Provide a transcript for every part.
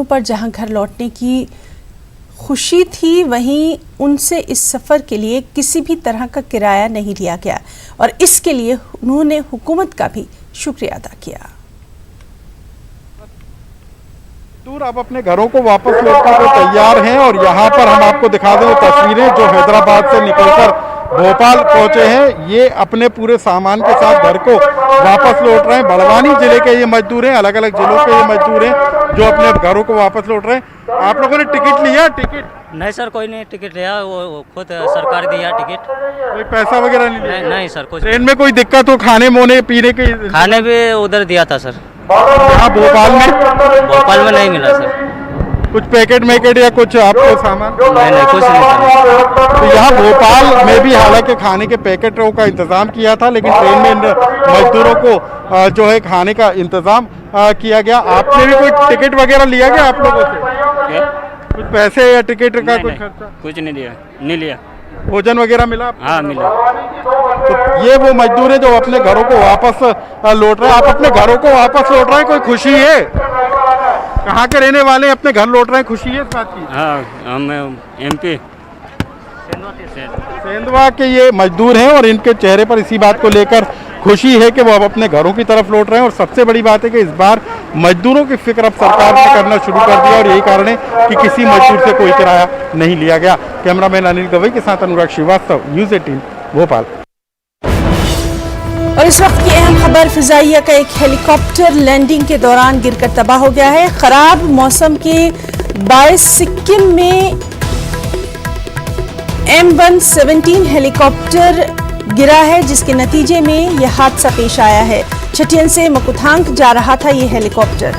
पर जहां घर लौटने की खुशी थी, वहीं उनसे इस सफ़र के लिए किसी भी तरह का किराया नहीं लिया गया और इसके लिए उन्होंने हुकूमत का भी शुक्रिया अदा किया। दूर आप अपने घरों को वापस लौटने को तैयार हैं और यहाँ पर हम आपको दिखा दें वो तस्वीरें जो हैदराबाद से निकलकर भोपाल पहुंचे हैं। ये अपने पूरे सामान के साथ घर को वापस लौट रहे हैं। बड़वानी जिले के ये मजदूर हैं, अलग अलग जिलों के ये मजदूर हैं जो अपने घरों को वापस लौट रहे हैं। आप लोगों ने टिकट लिया? टिकट नहीं सर, कोई नहीं टिकट लिया, वो खुद सरकार दिया टिकट। कोई पैसा वगैरह नहीं लिया? नहीं सर, कुछ। ट्रेन में कोई दिक्कत हो खाने मोने पीने के? खाने भी उधर दिया था सर। यहाँ भोपाल में नहीं मिला सर। कुछ पैकेट मैकेट या कुछ आपको सामान? नहीं, कुछ नहीं सर। तो यहाँ भोपाल में भी हालांकि खाने के पैकेटों का इंतजाम किया था, लेकिन ट्रेन में मजदूरों को जो है खाने का इंतजाम किया गया। आपने भी कोई टिकट वगैरह लिया गया आप लोगों से? क्या? कुछ पैसे या टिकट का कुछ खर्चा? कुछ नहीं लिया। भोजन वगैरह मिला? हाँ मिला। तो ये वो मजदूर है जो अपने घरों को वापस लौट रहे हैं। आप अपने घरों को वापस लौट रहे हैं, कोई खुशी है? कहाँ के रहने वाले अपने घर लौट रहे हैं, खुशी है इस बात की? हाँ, हम MP सेंधवा के ये मजदूर हैं और इनके चेहरे पर इसी बात को लेकर खुशी है कि वो अब अपने घरों की तरफ लौट रहे हैं। और सबसे बड़ी बात है कि इस बार मजदूरों की फिक्र अब सरकार ने करना शुरू कर दिया और यही कारण है कि किसी मजदूर से कोई किराया नहीं लिया गया। कैमरामैन अनिल गवई के साथ अनुराग श्रीवास्तव, News 18 भोपाल। और इस वक्त की अहम खबर, फिजाइया का एक हेलीकॉप्टर लैंडिंग के दौरान गिरकर तबाह हो गया है। खराब मौसम के बायस सिक्किम में M117 हेलीकॉप्टर गिरा है, जिसके नतीजे में यह हादसा पेश आया है। छटियन से मकुथांग जा रहा था ये हेलीकॉप्टर।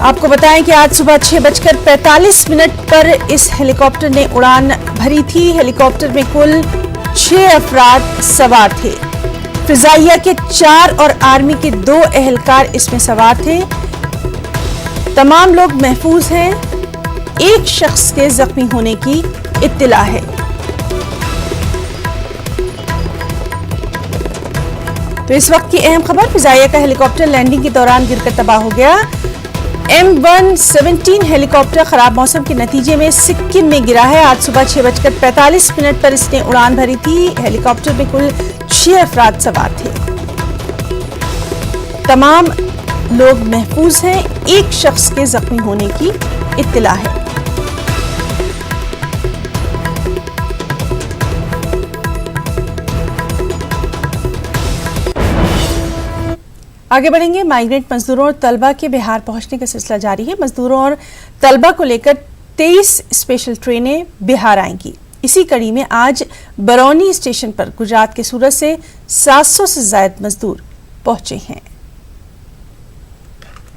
आपको बताएं कि आज सुबह 6:45 पर इस हेलीकॉप्टर ने उड़ान भरी थी। हेलीकॉप्टर में कुल 6 अफराद सवार थे। फिजाइया के 4 और आर्मी के 2 एहलकार इसमें सवार थे। तमाम लोग महफूज हैं। एक शख्स के जख्मी होने की इत्तिला है। तो इस वक्त की अहम खबर, फिजाइया का हेलीकॉप्टर लैंडिंग के दौरान गिरकर तबाह हो गया। M117 हेलीकॉप्टर खराब मौसम के नतीजे में सिक्किम में गिरा है। आज सुबह 6:45 पर इसने उड़ान भरी थी। हेलीकॉप्टर में कुल 6 अफराद सवार थे। तमाम लोग महफूज हैं। एक शख्स के जख्मी होने की इत्तिला है। आगे बढ़ेंगे। माइग्रेंट मजदूरों और तलबा के बिहार पहुंचने का सिलसिला जारी है। मजदूरों और तलबा को लेकर 23 स्पेशल ट्रेनें बिहार आएंगी। इसी कड़ी में आज बरौनी स्टेशन पर गुजरात के सूरत से 700 से ज्यादा मजदूर पहुंचे हैं।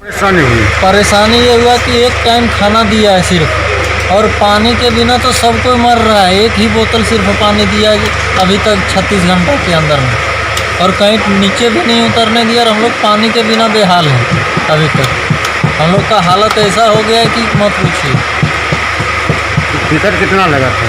परेशानी ये हुआ कि एक टाइम खाना दिया है सिर्फ, और पानी के बिना तो सब कोई मर रहा है। एक ही बोतल सिर्फ पानी दिया है अभी तक 36 घंटे के अंदर में, और कहीं नीचे भी नहीं उतरने दिया। और हम लोग पानी के बिना बेहाल हैं। अभी तक हम लोग का हालत ऐसा हो गया है कि मत पूछिए। टिकट कितना लगा था?